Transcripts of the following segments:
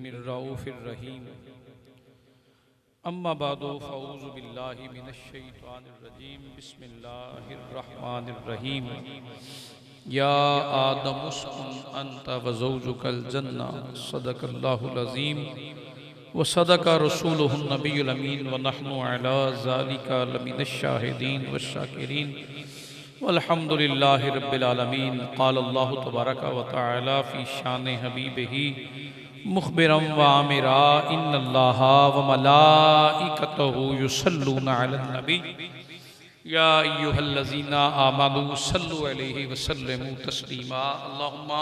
करीमिर रऊफिर रहीम। अम्मा बादो फ़ऊज़ु बिल्लाहि मिनश शैतानिर रजीम। बिस्मिल्लाहिर रहमानिर रहीम। या आदम उस्कुन अंता व ज़ौजुकल जन्ना सदक़ल्लाहुल अज़ीम व सदक़ रसूलुहुन नबियुल अमीन व नहनु अला ज़ालिका लमिनश शाहिदीन व शाकिरीन वल्हम्दुलिल्लाहि रब्बिल आलमीन। क़ाल अल्लाहु तबारक व तआला फ़ी शान हबीबिही मुख़बिरन व आमिरा इन्नल्लाहा व मलाइकतहु युसल्लूना अलन नबी या अय्युहल्लज़ीना आमनू सल्लु अलैहि व सल्लिमू तस्लीमा। अल्लाहुम्मा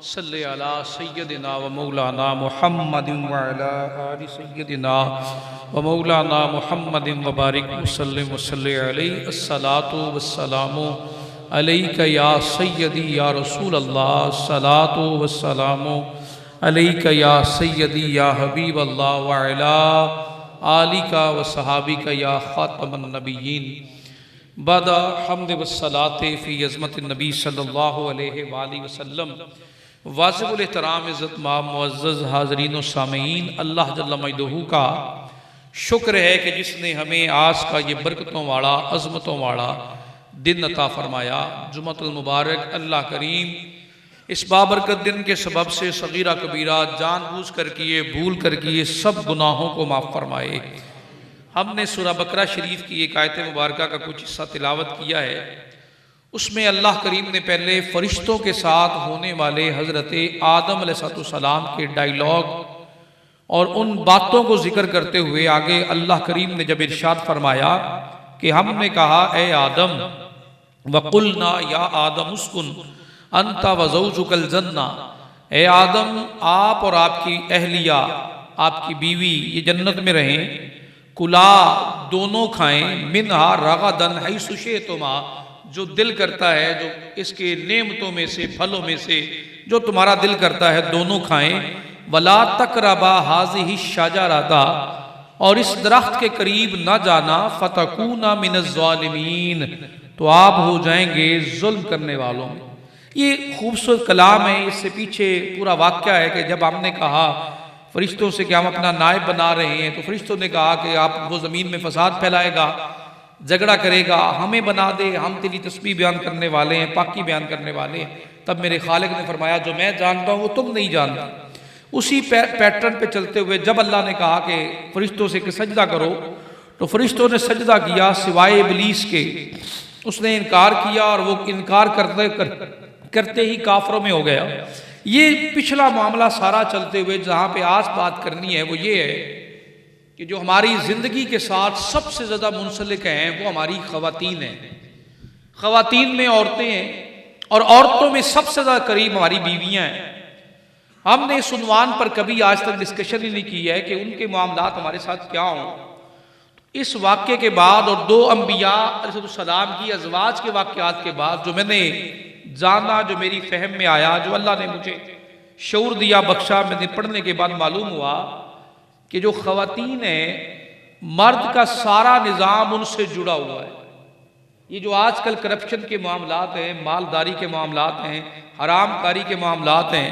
सल्लि अला सय्यदिना व मौलाना मुहम्मदिन व अला आलि सय्यदिना व मौलाना मुहम्मदिन व बारिक वसल्लिम वसल्लि अलैहि। अस्सलातु वस्सलामु अलैका या सय्यदी या रसूल अल्लाह। अस्सलातु वस्सलामु अलैका या सय्यदी या हबीब अल्लाह व अला आलिका व सहाबिका या खातमन नबिय्यीन। बादा हम्द वस्सलाते फ़ी अज़मतिन नबी सल्लल्लाहु अलैहि वसल्लम। वाजिबुल एहतराम इज़्ज़त माब मुअज़्ज़ज़ हाज़रीन व सामीईन, अल्लाह जल्ल मजदूहू का शुक्र है कि जिसने हमें आज का ये बरकतों वाला अज़मतों वाला दिन अता फ़रमाया। जुमअतुल मुबारक। अल्लाह करीम इस बाबरकत दिन के सबब से सगीरा कबीरा जानबूझ कर किए भूल कर किए सब गुनाहों को माफ़ फरमाए। हमने सूरह बकरा शरीफ की एक आयत मुबारका का कुछ हिस्सा तिलावत किया है। उसमें अल्लाह करीम ने पहले फ़रिश्तों के साथ होने वाले हज़रत आदम अलैहिस्सलाम के डायलॉग और उन बातों को जिक्र करते हुए आगे अल्लाह करीम ने जब इरशाद फरमाया कि हमने कहा ए आदम वक़ुलना या आदम उस्कुन अंता व ज़ौजुकल जन्ना, ए आदम आप और आपकी अहलिया आपकी बीवी ये जन्नत में रहें। कुला दोनों खाएं, मिनहा रगदन हैसु शिअतुमा जो दिल करता है, जो इसके नेमतों में से फलों में से जो तुम्हारा दिल करता है दोनों खाएं। वला तक़रबा हाज़िहि शजरता और इस दरख्त के करीब न जाना। फ़तकूना मिनज़ ज़ालिमीन तो आप हो जाएंगे जुल्म करने वालों में। ये खूबसूरत कलाम है। इससे पीछे पूरा वाक़या है कि जब हमने कहा फरिश्तों से कि हम अपना नायब बना रहे हैं तो फरिश्तों ने कहा कि आप वो ज़मीन में फसाद फैलाएगा, झगड़ा करेगा, हमें बना दे, हम तेरी तस्बीह बयान करने वाले हैं, पाकी बयान करने वाले हैं। तब मेरे खालिक ने फरमाया जो मैं जानता हूँ वो तुम नहीं जानते। उसी पैटर्न पे चलते हुए जब अल्लाह ने कहा कि फरिश्तों से कि सजदा करो तो फरिश्तों ने सजदा किया सिवाय इब्लीस के। उसने इनकार किया और वो इनकार करते ही काफरों में हो गया। ये पिछला मामला सारा चलते हुए जहाँ पे आज बात करनी है वो ये है कि जो हमारी ज़िंदगी के साथ सबसे ज़्यादा मुंसलिक हैं वो हमारी ख़वातीन हैं। ख़वातीन में औरतें हैं और औरतों में सबसे ज़्यादा करीब हमारी बीवियाँ हैं। हमने इस उन्वान पर कभी आज तक डिस्कशन ही नहीं की है कि उनके मामलात हमारे साथ क्या हों। इस वाक़े के बाद और दो अम्बिया अलैहिस्सलाम की अज़वाज के वाक़यात के बाद जो मैंने जाना, जो मेरी फहम में आया, जो अल्लाह ने मुझे शऊर दिया बख्शा, मैंने पढ़ने के बाद मालूम हुआ कि जो ख़वातीन हैं मर्द का सारा निज़ाम उनसे जुड़ा हुआ है। ये जो आजकल करप्शन के मामलात हैं, मालदारी के मामलात हैं, हरामकारी के मामलात हैं,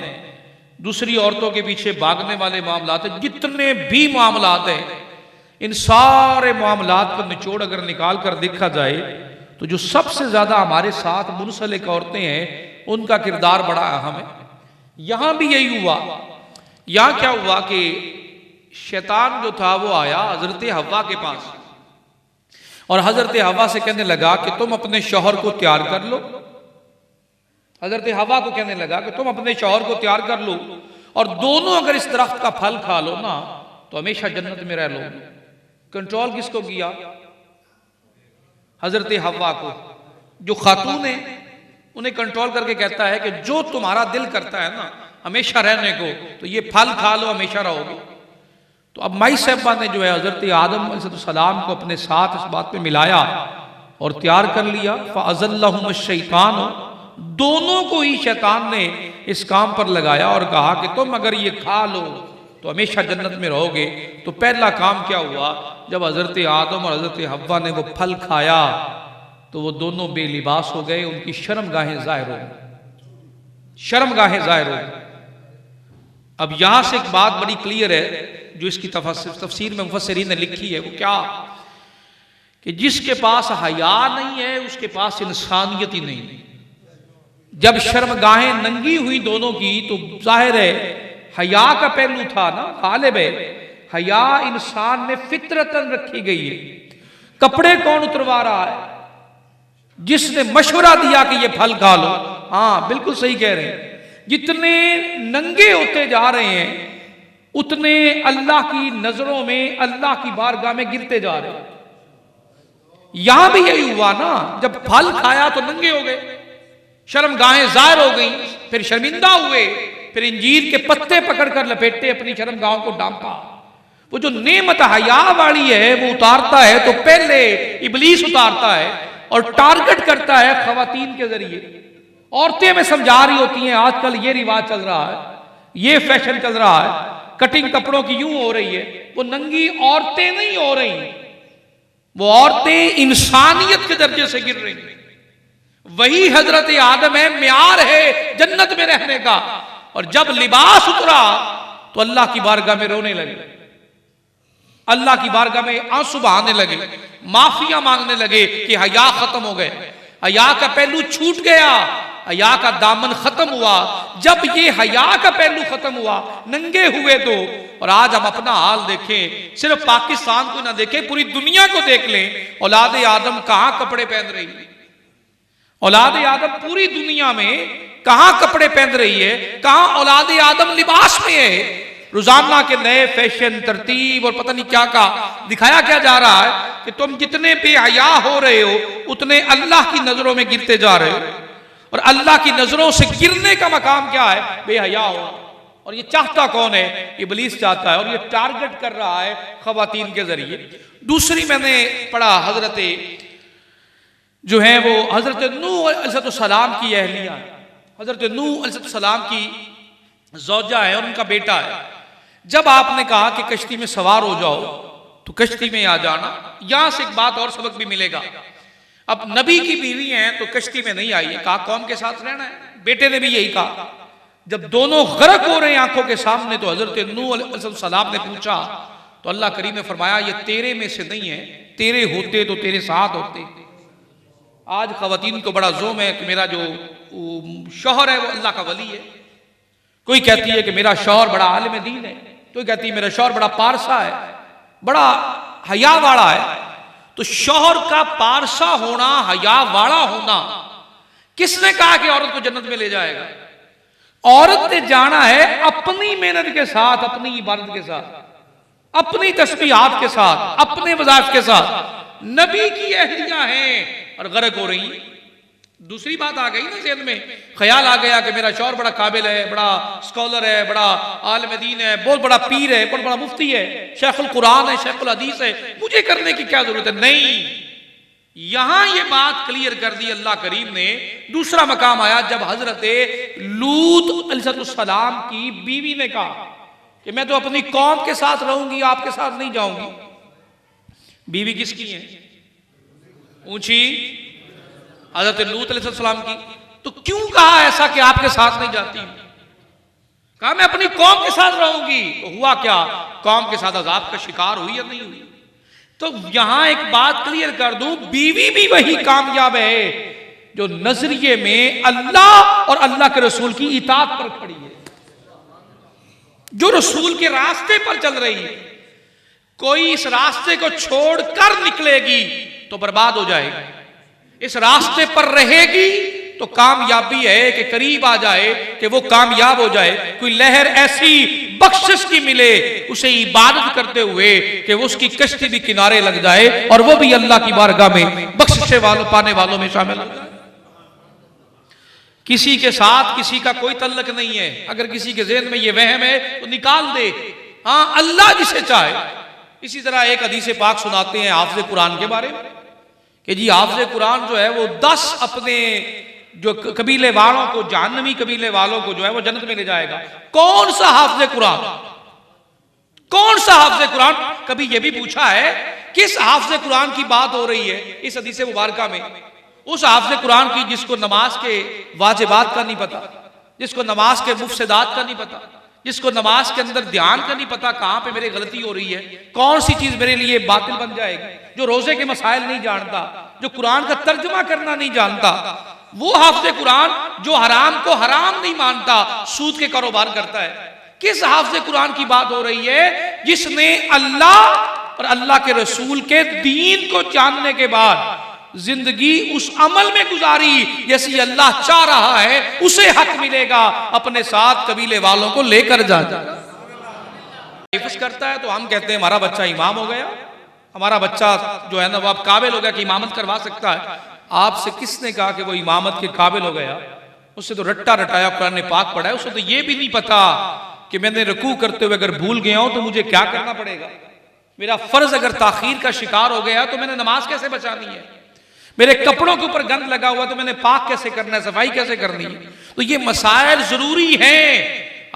दूसरी औरतों के पीछे भागने वाले मामलात हैं, जितने भी मामलात हैं इन सारे मामलात का निचोड़ अगर निकाल कर देखा जाए तो जो सबसे ज़्यादा हमारे साथ मुंसलिक औरतें हैं उनका किरदार बड़ा अहम है। यहाँ भी यही हुआ। यहाँ क्या हुआ कि शैतान जो था वो आया हज़रत हव्वा के पास और हज़रत हव्वा से कहने लगा कि तुम अपने शौहर को तैयार कर लो। हज़रत हव्वा को कहने लगा कि तुम अपने शौहर को तैयार कर लो और दोनों अगर इस दरख्त का फल खा लो ना तो हमेशा जन्नत में रह लो। कंट्रोल किसको किया? हज़रत हव्वा को। जो खातून है उन्हें कंट्रोल करके कहता है कि जो तुम्हारा दिल करता है ना हमेशा रहने को तो ये फल खा लो, हमेशा रहोगे। तो अब माई साहबा ने जो है हज़रत आदम अलैहिस्सलाम को अपने साथ इस बात पे मिलाया और तैयार कर लिया। फ़अज़ल्लहुम शैतान, दोनों को ही शैतान ने इस काम पर लगाया और कहा कि तुम अगर ये खा लो तो हमेशा जन्नत में रहोगे। तो पहला काम क्या हुआ, जब हज़रत आदम और हज़रत हव्वा ने वो फल खाया तो वो दोनों बेलिबास हो गए, उनकी शर्मगाहें ज़ाहिर हो गई, शर्मगाहें ज़ाहिर हो गई। अब यहां से एक बात बड़ी क्लियर है जो इसकी तफसीर में मुफस्सिरीन ने लिखी है, वो क्या कि जिसके पास हया नहीं है उसके पास इंसानियत ही नहीं। जब शर्मगाहें नंगी हुई दोनों की तो जाहिर है हया का पहलू था ना, गालिब है हया इंसान में फितरतन रखी गई है। कपड़े कौन उतरवा रहा है? जिसने मशवरा दिया कि ये फल खा लो। हाँ बिल्कुल सही कह रहे हैं, जितने नंगे होते जा रहे हैं उतने अल्लाह की नजरों में, अल्लाह की बारगाह में गिरते जा रहे हैं। यहां भी यही हुआ ना, जब फल खाया तो नंगे हो गए, शर्मगाहें जाहिर हो गई, फिर शर्मिंदा हुए, फिर इंजीर के पत्ते पकड़कर लपेटे, अपनी शर्मगाहों को डांपा। वो जो नेमत हया वाली है वो उतारता है तो पहले इबलीस उतारता है और टारगेट करता है खवातीन के जरिए। औरतें में समझा रही होती हैं आजकल ये रिवाज चल रहा है, ये फैशन चल रहा है, कटिंग कपड़ों की यूं हो रही है। वो नंगी औरतें नहीं हो रही, वो औरतें इंसानियत के दर्जे से गिर रही। वही हजरत आदम है, म्यार है जन्नत में रहने का। और जब लिबास उतरा तो अल्लाह की बारगाह में रोने लगे, अल्लाह की बारगाह में आंसू बहाने लगे, माफिया मांगने लगे कि हया खत्म हो गए, हया का पहलू छूट गया, हया का दामन खत्म हुआ। जब ये हया का पहलू खत्म हुआ, नंगे हुए तो। और आज हम अपना हाल देखें, सिर्फ पाकिस्तान को ना देखें, पूरी दुनिया को देख लें। औलाद आदम कहां कपड़े पहन रही है? औलाद आदम पूरी दुनिया में कहां कपड़े पहन रही है? कहां औलाद आदम लिबास में है? रोजाना के नए फैशन, तरतीब और पता नहीं क्या का दिखाया क्या जा रहा है कि तुम जितने बेहया हो रहे हो उतने अल्लाह की नजरों में गिरते जा रहे हो। और अल्लाह की नजरों से गिरने का मकाम क्या है? बेहया हो। और ये चाहता कौन है? इब्लीस चाहता है, और ये टारगेट कर रहा है खवातीन के जरिए। दूसरी मैंने पढ़ा, हजरत जो है वो हजरत नूह अलैहिस्सलाम की अहलिया, हजरत नूह अलैहिस्सलाम की ज़ौजा है और उनका बेटा है। जब आपने कहा कि कश्ती में सवार हो जाओ तो कश्ती में आ जाना, यहां से एक बात और सबक भी मिलेगा। अब नबी की बीवी हैं तो कश्ती में नहीं आई है, कहा कौम के साथ रहना है। बेटे ने भी यही कहा। जब दोनों गर्क हो रहे हैं आंखों के सामने तो हजरत नूह अलैहिस्सलाम ने पूछा तो अल्लाह करीम ने फरमाया ये तेरे में से नहीं है, तेरे होते तो तेरे साथ होते। आज खवातीन को बड़ा जोम है कि मेरा जो शौहर है वो अल्लाह का वली है। कोई कहती है कि मेरा शौहर बड़ा आलिम दीन है, कोई कहती है मेरा शौहर बड़ा पारसा है, बड़ा हया वाला है। तो शौहर का पारसा होना, हया वाला होना, किसने कहा कि औरत को जन्नत में ले जाएगा? औरत ने जाना है अपनी मेहनत के साथ, अपनी इबादत के साथ, अपनी तस्बीहात के साथ, अपने वज़ाइफ के साथ। नबी की अहलिया हैं और गर्क हो रही। दूसरी बात आ गई ना ज़हन में, ख्याल आ गया कि मेरा शौहर बड़ा काबिल है, बड़ा स्कॉलर है, बड़ा आलिम दीन है, बहुत बड़ा पीर है, बहुत बड़ा मुफ्ती है, शेखुल कुरान है, शेखुल हदीस है, मुझे करने की क्या जरूरत है? नहीं, यहां ये बात क्लियर कर दी अल्लाह करीम ने। दूसरा मकाम आया जब हजरत लूत अलैहिस्सलाम की बीवी ने कहा कि मैं तो अपनी कौम के साथ रहूंगी, आपके साथ नहीं जाऊंगी। बीवी किसकी है? ऊंची हजरत लूत अलैहिस्सलाम की। तो क्यों कहा ऐसा कि आपके साथ नहीं जाती? कहा मैं अपनी कौम के साथ रहूंगी। तो हुआ क्या? कौम के साथ अजाब का शिकार हुई या नहीं हुई? तो यहां एक बात क्लियर कर दूं, बीवी भी वही कामयाब है जो नजरिए में अल्लाह और अल्लाह के रसूल की इताअत पर खड़ी है, जो रसूल के रास्ते पर चल रही है। कोई इस रास्ते को छोड़कर निकलेगी तो बर्बाद हो जाएगी, इस रास्ते पर रहेगी तो कामयाबी है कि करीब आ जाए कि वो कामयाब हो जाए। कोई लहर ऐसी बख्शिश की मिले उसे इबादत करते हुए कि वो उसकी कश्ती भी किनारे लग जाए और वो भी अल्लाह की बारगाह में बख्शिश वालों पाने वालों में शामिल हो जाए। किसी के साथ किसी का कोई तल्लक नहीं है। अगर किसी के ज़हन में ये वहम है तो निकाल दे। हाँ, अल्लाह जिसे चाहे। इसी तरह एक हदीस पाक सुनाते हैं हाफिज़ कुरान के बारे में कि जी हाफिज़ कुरान जो है वो 10 अपने जो कबीले वालों को, जहन्नमी कबीले वालों को जो है वो जन्नत में ले जाएगा। कौन सा हाफिज़ कुरान? कौन सा हाफिज़ कुरान? कभी ये भी पूछा है किस हाफिज़ कुरान की बात हो रही है इस हदीस मुबारका में? उस हाफिज़ कुरान की जिसको नमाज के वाजिबात का नहीं पता, जिसको नमाज के मुफसदात का नहीं पता, जिसको नमाज के अंदर ध्यान का नहीं पता कहां पे मेरी गलती हो रही है, कौन सी चीज मेरे लिए बातिल बन जाएगी, जो रोजे के मसाइल नहीं जानता, जो कुरान का तर्जुमा करना नहीं जानता, वो हाफिज कुरान जो हराम को हराम नहीं मानता, सूद के कारोबार करता है। किस हाफिज कुरान की बात हो रही है? जिसने अल्लाह और अल्लाह के रसूल के दीन को जानने के बाद जिंदगी उस अमल में गुजारी जैसी अल्लाह चाह रहा है, उसे हक मिलेगा, अपने साथ कबीले वालों को लेकर जाता हिफ्ज़ करता है। तो हम कहते हैं हमारा बच्चा इमाम हो गया, हमारा बच्चा जो है ना वो अब काबिल हो गया कि इमामत करवा सकता है। आपसे किसने कहा कि वो इमामत के काबिल हो गया? उससे तो रट्टा रटाया कुरान पाक पढ़ा है, उसे तो ये भी नहीं पता कि मैंने रुकू करते हुए अगर भूल गया हूं तो मुझे क्या करना पड़ेगा, मेरा फर्ज अगर ताखीर का शिकार हो गया तो मैंने नमाज कैसे बचानी है, मेरे कपड़ों के ऊपर गंद लगा हुआ तो मैंने पाक कैसे करना है, सफाई कैसे करनी है। तो ये मसाइल जरूरी हैं।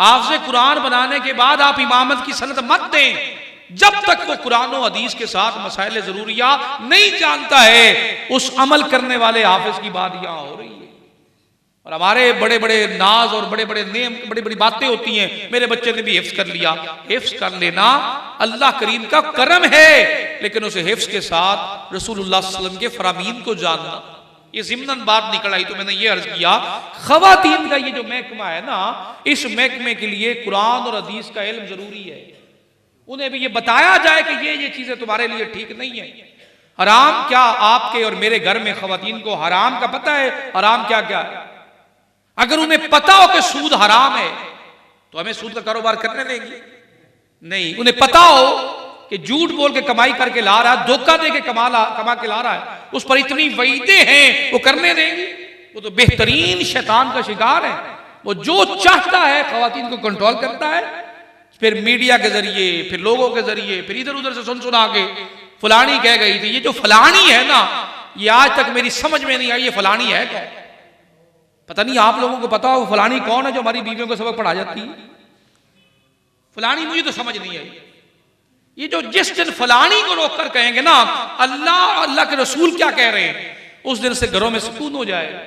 आपसे कुरान बनाने के बाद आप इमामत की सनद मत दें जब तक वो कुरान और हदीस के साथ मसाइल जरूरिया नहीं जानता है। उस अमल करने वाले हाफिज की बात यहां हो रही है। और हमारे बड़े बड़े नाज और बड़े बड़े नेम, बड़ी बड़ी बातें होती हैं, मेरे बच्चे ने भी हिफ्ज कर लिया। हिफ्ज कर लेना अल्लाह करीम का करम है, लेकिन उसे हिफ्ज के साथ रसूलुल्लाह सल्लल्लाहु अलैहि वसल्लम के फरामीन को जानना, ये ज़िम्नन बात निकल आई। तो मैंने ये अर्ज किया, खवातीन का ये जो महकमा है ना, इस महकमे के लिए कुरान और हदीस का इल्म जरूरी है। उन्हें भी ये बताया जाए कि ये चीजें तुम्हारे लिए ठीक नहीं है। हराम क्या, आपके और मेरे घर में खवातीन को हराम का पता है, हराम क्या क्या है। अगर उन्हें पता हो कि सूद हराम है तो हमें सूद का कारोबार करने देंगे? नहीं। उन्हें पता हो कि झूठ बोल के कमाई करके ला रहा है, धोखा दे के कमा के ला रहा है, उस पर इतनी वईदें हैं, वो करने देंगे? वो तो बेहतरीन शैतान का शिकार है। वो जो चाहता है खवातीन को कंट्रोल करता है, फिर मीडिया के जरिए, फिर लोगों के जरिए, फिर इधर उधर से सुना के फलानी कह गई थी। ये जो फलानी है ना, ये आज तक मेरी समझ में नहीं आई ये फलानी है क्या। पता नहीं आप लोगों को पता हो फलानी कौन है जो हमारी बीवियों को सबक पढ़ा जाती है? फलानी मुझे तो समझ नहीं आई। ये जो जिस दिन फलानी को रोक कर कहेंगे ना अल्लाह और अल्लाह के रसूल क्या कह रहे हैं, उस दिन से घरों में सुकून हो जाएगा।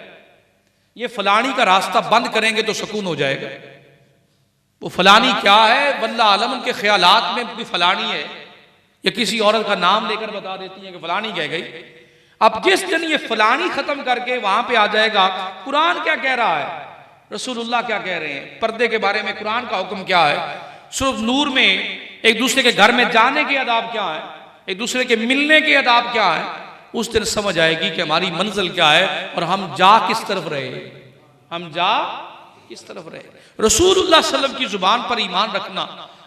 ये फलानी का रास्ता बंद करेंगे तो सुकून हो जाएगा। वो फलानी क्या है, वल्लाह आलम उनके ख्यालात में कोई फलानी है, या किसी औरत का नाम लेकर बता देती है कि फलानी कह गई। अब जिस दिन ये फलानी खत्म करके वहां पे आ जाएगा, कुरान क्या कह रहा है, रसूलुल्लाह क्या कह रहे हैं, पर्दे के बारे में कुरान का हुक्म क्या है, सूरह नूर में एक दूसरे के घर में जाने के आदाब क्या है, एक दूसरे के मिलने के आदाब क्या है, उस दिन समझ आएगी कि हमारी मंजिल क्या है और हम जा किस तरफ रहे, हम जा किस तरफ रहे। रसूलुल्लाह सल्लल्लाहु अलैहि वसल्लम की जुबान पर ईमान रखना।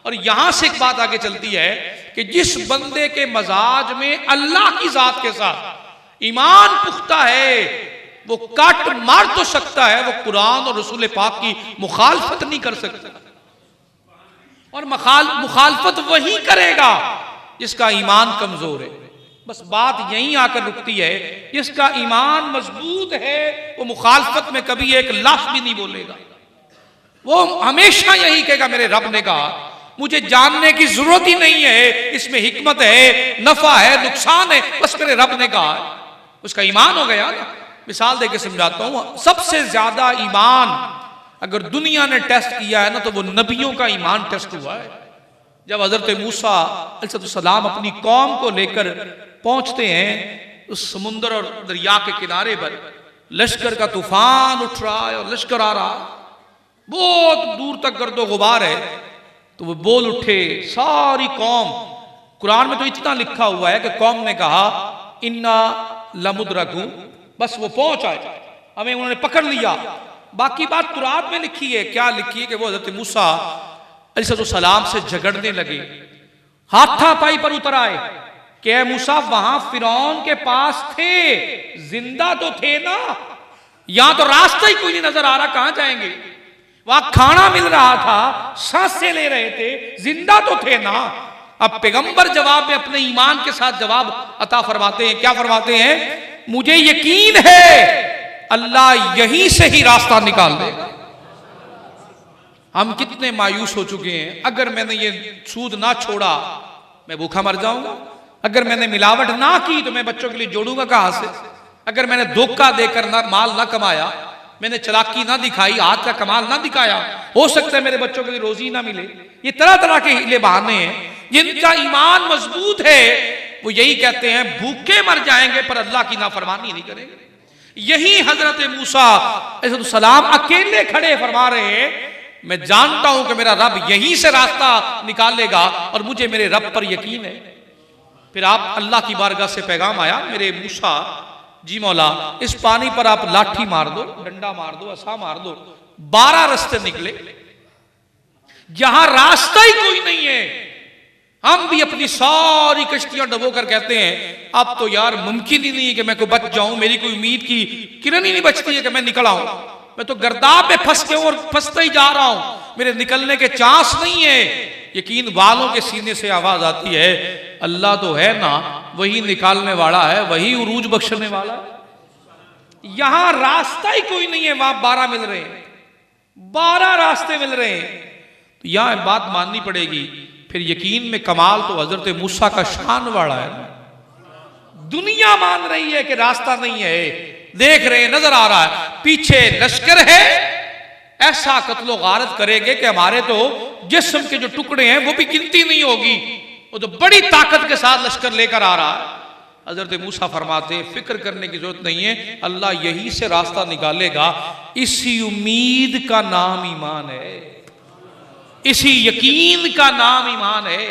और यहां से एक बात आगे चलती है कि जिस बंदे के मजाज में अल्लाह की जात के साथ ईमान पुख्ता है, वो काट मार तो सकता है, वो कुरान और रसूल पाक की मुखालफत नहीं कर सकता। और मुखालफत वही करेगा जिसका ईमान कमजोर है। बस बात यहीं आकर रुकती है। जिसका ईमान मजबूत है वो मुखालफत में कभी एक लफ्ज भी नहीं बोलेगा। वो हमेशा यही कहेगा मेरे रब ने कहा, मुझे जानने की जरूरत ही नहीं है, इसमें हिकमत है, नफा है, नुकसान है, बस मेरे रब ने कहा है। उसका ईमान हो गया ना। मिसाल देके समझाता हूं, सबसे ज्यादा ईमान अगर दुनिया ने टेस्ट किया है ना तो वो नबियों का ईमान टेस्ट हुआ है। जब हजरत मूसा अलैहिस्सलाम अपनी कौम को लेकर पहुंचते हैं उस समुद्र और दरिया के किनारे पर, लश्कर का तूफान उठ रहा है और लश्कर आ रहा है, बहुत दूर तक गर्दो गुबार है, तो वो बोल उठे सारी कौम। कुरान में तो इतना लिखा हुआ है कि कौम ने कहा इन्ना लमुद्रकू, बस वो पहुंच आए, हमें उन्होंने पकड़ लिया। बाकी बात कुरान में लिखी है, क्या लिखी है कि वो हजरत मूसा अलैहिस्सलाम से झगड़ने लगे, हाथापाई पर उतर आए कि मूसा वहां फिरौन के पास थे, जिंदा तो थे ना, यहां तो रास्ता ही कोई नहीं नजर आ रहा, कहां जाएंगे, वहां खाना मिल रहा था, सांसें ले रहे थे, जिंदा तो थे ना। अब पैगंबर जवाब में अपने ईमान के साथ जवाब अता फरमाते हैं, क्या फरमाते हैं, मुझे यकीन है अल्लाह यहीं से ही रास्ता निकाल देगा। हम कितने मायूस हो चुके हैं। अगर मैंने ये सूद ना छोड़ा मैं भूखा मर जाऊंगा, अगर मैंने मिलावट ना की तो मैं बच्चों के लिए जोड़ूंगा कहां से, अगर मैंने धोखा देकर ना माल ना कमाया मैंने चालाकी ना दिखाई, हाथ का कमाल ना दिखाया, हो सकता है मेरे बच्चों के लिए रोजी ना मिले। ये तरह तरह के हीले बहाने हैं। जिनका ईमान मजबूत है वो यही कहते हैं भूखे मर जाएंगे पर अल्लाह की नाफरमानी नहीं करेंगे। यही हजरत मूसा अलैहिस्सलाम अकेले खड़े फरमा रहे हैं, मैं जानता हूं कि मेरा रब यहीं से रास्ता निकालेगा और मुझे मेरे रब पर यकीन है। फिर आप अल्लाह की बारगाह से पैगाम आया, मेरे मूसा जी मौला इस पानी पर आप लाठी मार दो, डंडा मार दो, असा मार दो। 12 रास्ते निकले, जहां रास्ता ही कोई नहीं है। हम भी अपनी सारी कश्तियां डबो कर कहते हैं अब तो यार मुमकिन ही नहीं है कि मैं कोई बच जाऊं, मेरी कोई उम्मीद की किरण ही नहीं बचती है कि मैं निकल आऊं, मैं तो गर्दाब में फंस गया और फंसता ही जा रहा हूं, मेरे निकलने के चांस नहीं है। यकीन वालों के सीने से आवाज आती है अल्लाह तो है ना, वही निकालने वाला है, वही उरूज बख्शने वाला है। यहां रास्ता ही कोई नहीं है, वहां 12 मिल रहे हैं, 12 रास्ते मिल रहे हैं। तो यहां बात माननी पड़ेगी। फिर यकीन में कमाल तो हजरत मूसा का शान वाला है। दुनिया मान रही है कि रास्ता नहीं है, देख रहे हैं, नजर आ रहा है पीछे लश्कर है, ऐसा कत्लो गारत करेंगे कि हमारे तो जिस्म के जो टुकड़े हैं वो भी गिनती नहीं होगी, वो तो बड़ी ताकत के साथ लश्कर लेकर आ रहा है। हजरत मूसा फरमाते फिक्र करने की जरूरत नहीं है, अल्लाह यहीं से रास्ता निकालेगा। इसी उम्मीद का नाम ईमान है, इसी यकीन का नाम ईमान है।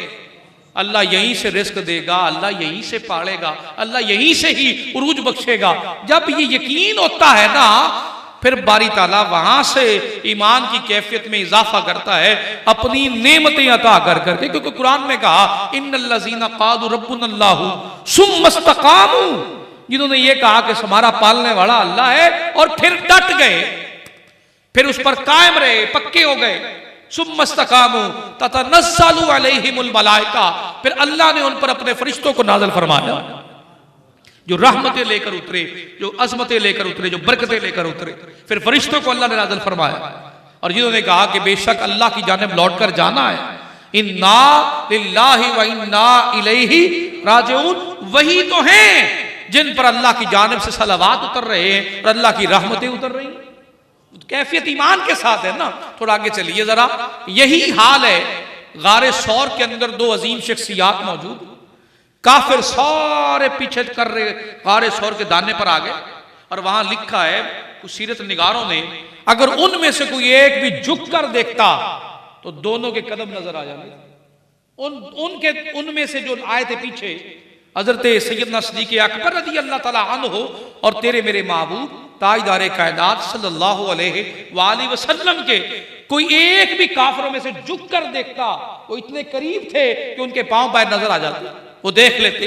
अल्लाह यहीं से रिस्क देगा, अल्लाह यहीं से पालेगा, अल्लाह यहीं से ही उरूज बख्शेगा। जब ये यकीन होता है ना, फिर बारी ताला वहां से ईमान की कैफियत में इजाफा करता है, अपनी नेमतें अता कर करके। क्योंकि कुरान में कहा इन्नल्लज़ीना क़ालू रब्बुनल्लाहु सुम्मा इस्तक़ामू, जिन्होंने ये कहा कि हमारा पालने वाला अल्लाह है और फिर डट गए, फिर उस पर कायम रहे, पक्के हो गए। सुम्मा इस्तक़ामू ततनज़्ज़लु अलैहिमुल मलाइका, फिर अल्लाह ने उन पर अपने फरिश्तों को नाज़िल फरमाया, जो रहमतें लेकर उतरे, जो अज़मतें लेकर उतरे, जो बरकतें लेकर उतरे। फिर फरिश्तों को अल्लाह ने नाज़िल फरमाया। और जिन्होंने कहा कि बेशक अल्लाह की जानिब लौट कर जाना है, इन्ना लिल्लाहि व इन्ना इलैहि राजिऊन, वही तो हैं जिन पर अल्लाह की जानिब से सलावात उतर रहे हैं और अल्लाह की रहमतें उतर रही हैं। कैफियत ईमान के साथ है ना। थोड़ा आगे चलिए जरा, यही हाल है गारे सौर के अंदर। 2 अजीम शख्सियात मौजूद, काफिर सारे पीछे कर रहे, गारे सौर के दाने पर आ गए। और वहां लिखा है कुछ सीरत निगारों ने, अगर उनमें से कोई एक भी झुक कर देखता तो दोनों के कदम नजर आ जाते। उनमें से जो आए थे पीछे, हजरत सैयदना सिद्दीक़ अकबर रज़ी अल्लाह तआला अन्हु और तेरे मेरे महबूब ताजदार कायनात सल्लल्लाहु अलैहि वसल्लम के कोई एक भी काफिरों में से झुक कर देखता, वो इतने करीब थे कि उनके पांव पैर नजर आ जाते, वो देख लेते।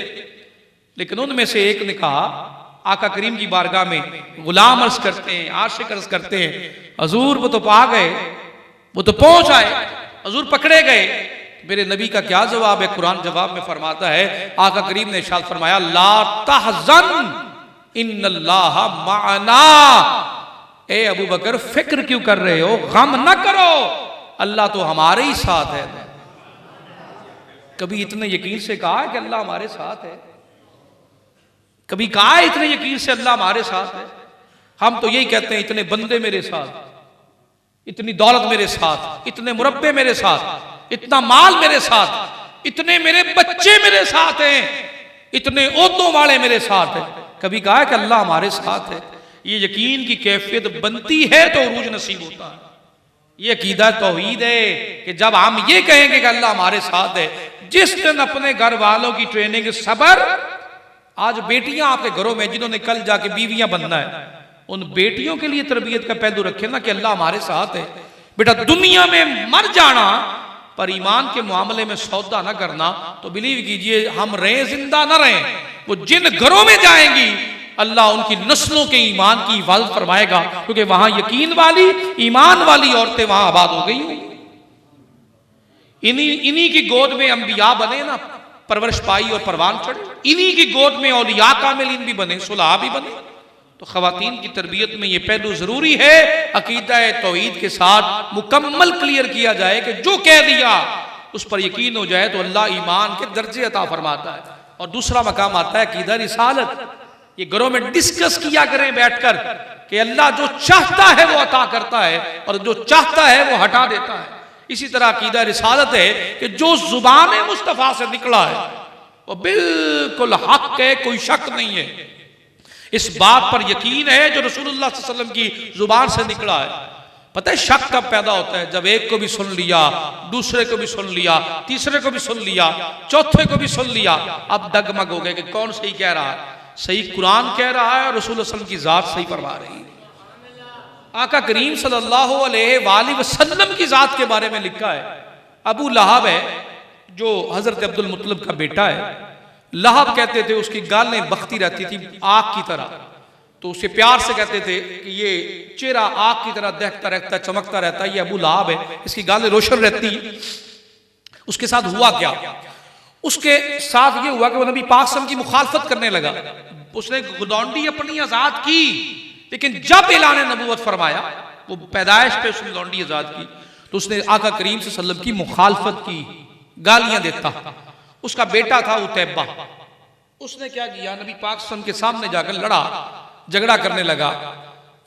लेकिन उनमें से एक ने कहा, आका करीम की बारगाह में गुलाम अर्ज करते हैं, आशिक अर्ज करते हैं, हजूर वो तो पा गए, वो तो पहुंच आए, हजूर पकड़े गए। मेरे नबी का क्या जवाब है? कुरान जवाब में फरमाता है, आका करीम ने इरशाद फरमाया, ला तहज़न इन्नल्लाह माअना। ए अबू बकर फिक्र क्यों कर रहे हो, गम न करो, अल्लाह तो हमारे ही साथ है। कभी इतने यकीन से कहा है कि अल्लाह हमारे साथ है? कभी कहा है इतने यकीन से अल्लाह हमारे साथ है? हम तो यही कहते हैं इतने बंदे मेरे साथ, इतनी दौलत मेरे साथ, इतने मुरब्बे मेरे साथ, इतना माल मेरे साथ, इतने मेरे बच्चे मेरे साथ हैं, इतने ओहदों वाले मेरे साथ हैं। कभी कहा है कि अल्लाह हमारे साथ है? ये यकीन की कैफियत बनती है तो उरूज नसीब होता है। ये अकीदा तौहीद है कि जब हम ये कहेंगे कि अल्लाह हमारे साथ है, जिस दिन अपने घर वालों की ट्रेनिंग सबर, आज बेटियां आपके घरों में जिन्होंने कल जाके बीवियां बनना है, उन बेटियों के लिए तरबियत का पहलू रखे ना कि अल्लाह हमारे साथ है। बेटा दुनिया में मर जाना पर ईमान के मामले में सौदा ना करना, तो बिलीव कीजिए हम रहे जिंदा ना रहे, वो जिन घरों में जाएंगी अल्लाह उनकी नस्लों के ईमान की हिफाजत फरमाएगा, क्योंकि वहां यकीन वाली ईमान वाली औरतें वहां आबाद हो गई। इन्हीं की गोद में अंबिया बने ना, परवरिश पाई और परवान चढ़े। इन्हीं की गोद में औलिया कामिलीन भी बने, सुलहा भी बने। तो खवातीन की तरबियत में ये पहलू जरूरी है, अकीदा तौहीद के साथ मुकम्मल क्लियर किया जाए कि जो कह दिया उस पर यकीन हो जाए तो अल्लाह ईमान के दर्जे अता फरमाता है। और दूसरा मकाम आता है अकीदा रिसालत। ये घरों में डिस्कस किया करें बैठकर कि अल्लाह जो चाहता है वो अता करता है और जो चाहता है वो हटा देता है। इसी तरह अकीदा रिसालत है कि जो जुबान मुस्तफ़ा से निकला है वो बिल्कुल हक है, कोई शक नहीं है। इस बात पर यकीन है जो रसूलुल्लाह सल्लल्लाहु अलैहि वसल्लम की जुबान से निकला है। पता है शक कब पैदा होता है? जब एक को भी सुन लिया, दूसरे को भी सुन लिया, तीसरे को भी सुन लिया, चौथे को भी सुन लिया, अब डगमग हो गए कि कौन सही कह रहा है। सही कुरान कह रहा है और रसूल सल्लल्लाहु अलैहि वसल्लम की जात सही फरमा रही है। आका करीम सल्लल्लाहु अलैहि वसल्लम की जात के बारे में लिखा है। अबू लहब है जो हजरत अब्दुल मुत्तलिब का बेटा है। लहब कहते थे उसकी गालें बखती रहती थी आग की तरह, तो उसे प्यार से कहते थे कि ये चेहरा आग की तरह दहकता रहता, चमकता रहता है, ये अबू लहब है, इसकी गालें रोशन रहती है। उसके साथ हुआ क्या? उसके साथ ये हुआ कि वो नबी पाक सल्लल्लाहु अलैहि वसल्लम की मुखालफत करने लगा। उसने गुदौंडी अपनी आजाद की, लेकिन जब ऐलान नबूवत फरमाया, वो पैदाइश पे उसने लौंडी आजाद की, तो उसने आका करीम सल्लल्लाहु अलैहि वसल्लम की मुखालफत की, गालियां देता। उसका बेटा था उतैबा, उसने क्या किया, नबी पाक सल्लल्लाहु अलैहि वसल्लम के सामने जाकर लड़ा, झगड़ा करने लगा।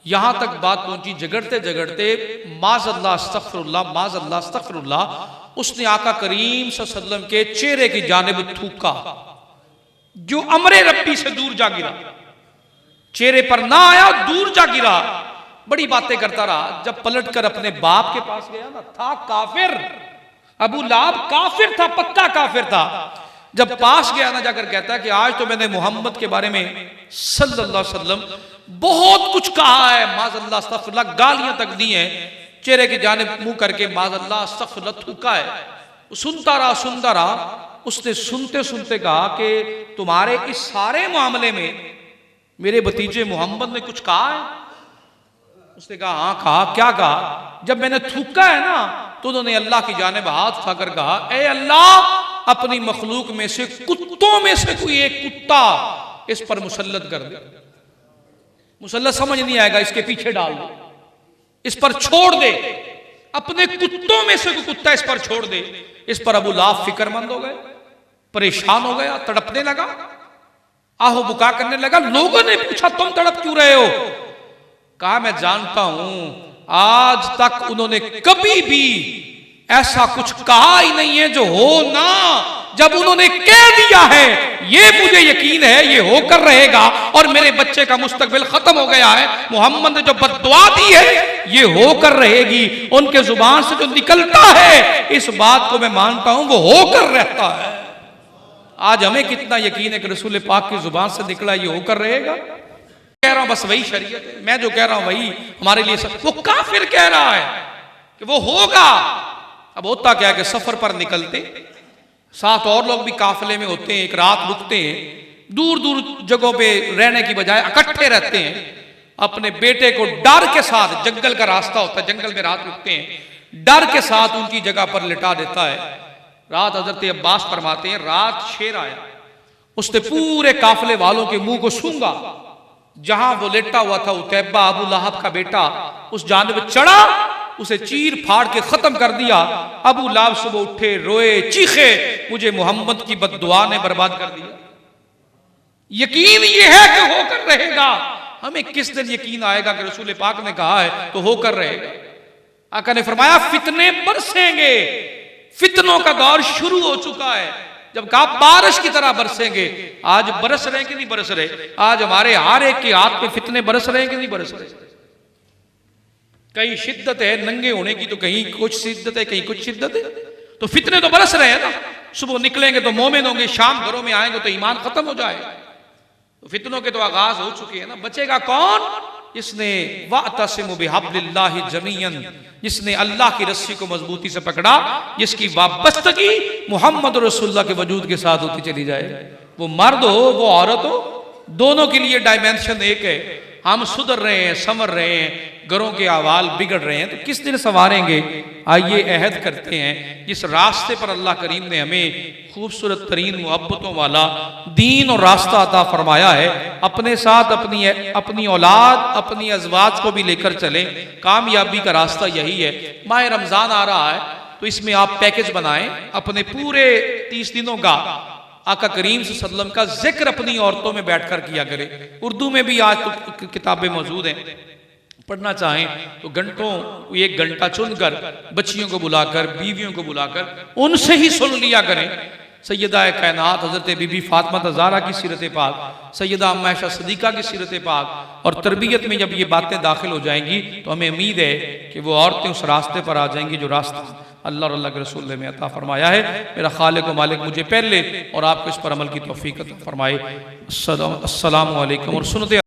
यहां तक बात पहुंची, झगड़ते झगड़ते माज़अल्लाह अस्तग़फिरुल्लाह, माज़अल्लाह अस्तग़फिरुल्लाह, उसने आका करीम सल्लल्लाहु अलैहि वसल्लम के चेहरे की जानिब थूका, जो अमरे रब्बी से दूर जा गिरा। चेहरे पर ना आया, दूर जा गिरा। बड़ी बातें करता रहा। जब पलटकर अपने बाप के पास गया ना, था काफिर, अबू लहब काफिर था, पक्का काफिर था। जब पास गया ना, जाकर कहता है कि आज तो मैंने मोहम्मद के बारे में सल्लल्लाहु अलैहि वसल्लम बहुत कुछ कहा है, माज़अल्लाह अस्तग़फिरुल्लाह, गालियां तक दी हैं, चेहरे की जानिब मुंह करके माज़अल्लाह अस्तग़फिरुल्लाह थूका है। सुनता रहा। उसने सुनते सुनते कहा कि तुम्हारे इस सारे मामले में मेरे भतीजे मोहम्मद ने कुछ कहा है? उसने कहा हाँ कहा। क्या कहा? जब मैंने थूका है ना, तो उन्होंने अल्लाह की जानिब हाथ उठाकर कहा, ए अल्लाह, अपनी मखलूक में से कुत्तों में से कोई एक कुत्ता इस पर मुसल्लत कर दे। मुसल्लत समझ नहीं आएगा, इसके पीछे डाल दे, इस पर छोड़ दे, अपने कुत्तों में से कोई कुत्ता इस पर छोड़ दे। इस पर अबू लहब फिक्रमंद हो गए, परेशान हो गया, तड़पने लगा, आहो बुका करने लगा। लोगों ने पूछा तुम तड़प क्यों रहे हो? कहा मैं जानता हूं आज तक उन्होंने कभी भी ऐसा कुछ कहा ही नहीं है जो हो ना। जब उन्होंने कह दिया है, ये मुझे यकीन है ये होकर रहेगा और मेरे बच्चे का मुस्तकबिल खत्म हो गया है। मोहम्मद ने जो बद्दुआ दी है ये होकर रहेगी। उनके जुबान से जो निकलता है, इस बात को मैं मानता हूं वो होकर रहता है। आज हमें कितना यकीन है कि रसूल पाक की जुबान से निकला ये होकर रहेगा। कह रहा हूं बस वही शरीयत है, मैं जो कह रहा हूं वही हमारे लिए सब। वो काफिर कह रहा है कि वो होगा। अब होता क्या है कि सफर पर निकलते, साथ और लोग भी काफिले में होते हैं, एक रात रुकते हैं, दूर दूर जगहों पे रहने की बजाय इकट्ठे रहते हैं। अपने बेटे को डर के साथ, जंगल का रास्ता होता है, जंगल में रात रुकते हैं, डर के साथ उनकी जगह पर लिटा देता है। रात हजरत अब्बास फरमाते हैं, रात शेर आया, उसने पूरे काफिले वालों के मुंह को सूंघा। जहां वो लेटा हुआ था उतैबा, अबू लहब का बेटा, उस जानिब चढ़ा, उसे चीर फाड़ के खत्म कर दिया। अबू लहब सुबह उठे, रोए, चीखे, मुझे मोहम्मद की बद्दुआ ने बर्बाद कर दिया। यकीन ये है कि होकर रहेगा। हमें किस दिन यकीन आएगा कि रसूल पाक ने कहा है तो होकर रहेगा? आका ने फरमाया फितने बरसेंगे, फितनों का दौर शुरू हो चुका है। जब कहा बारिश की तरह बरसेंगे, आज बरस रहे कि नहीं बरस रहे? आज हमारे हर एक के हाथ में फितने बरस रहे कि नहीं बरस रहे? कहीं शिद्दत है नंगे होने की, तो कहीं कुछ शिद्दत है, कहीं कुछ शिद्दत है, तो फितने तो बरस रहे हैं ना। सुबह निकलेंगे तो मोमिन होंगे, शाम घरों में आएंगे तो ईमान खत्म हो जाएगा। तो फितनों के तो आगाज हो चुके हैं ना। बचेगा कौन? जिसने वअतसिमु बिहब्लिल्लाहि जमीअन, जिसने अल्लाह की रस्सी को मजबूती से पकड़ा, जिसकी वाबस्तगी मोहम्मद रसूलुल्लाह के वजूद के साथ होती चली जाए। वो मर्द हो वो औरत हो, दोनों के लिए डायमेंशन एक है। हम सुधर रहे हैं, संवर रहे हैं, घरों के अहवाल बिगड़ रहे हैं, तो किस दिन संवारेंगे? आइए अहद करते हैं, जिस रास्ते पर अल्लाह करीम ने हमें खूबसूरत तरीन मोहब्बतों वाला दीन और रास्ता अता फरमाया है, अपने साथ अपनी औलाद, अपनी अज़वाज को भी लेकर चलें। कामयाबी का रास्ता यही है। माह रमज़ान आ रहा है तो इसमें आप पैकेज बनाएं, अपने पूरे 30 दिनों का आका करीम सल्लल्लाहु अलैहि वसल्लम का जिक्र अपनी औरतों में बैठकर किया करे। उर्दू में भी आज तो किताबें मौजूद हैं, पढ़ना चाहें तो घंटों 1 घंटा चुनकर बच्चियों को बुलाकर, बीवियों को बुलाकर उनसे ही सुन लिया करें। सैयदा कायनात हज़रत बीबी फातिमा ज़हरा की सीरत पाक, सैयदा अम्मा आयशा सिद्दीक़ा की सीरत पाक और तरबियत में जब ये बातें दाखिल हो जाएंगी तो हमें उम्मीद है कि वो औरतें उस रास्ते पर आ जाएंगी जो रास्ता अल्लाह और अल्लाह के रसूल ने अता फरमाया है। मेरा खालिक व मालिक मुझे पहले और आपको इस पर अमल की तौफीक अता फरमाए। अस्सलामु अलैकुम और सुनते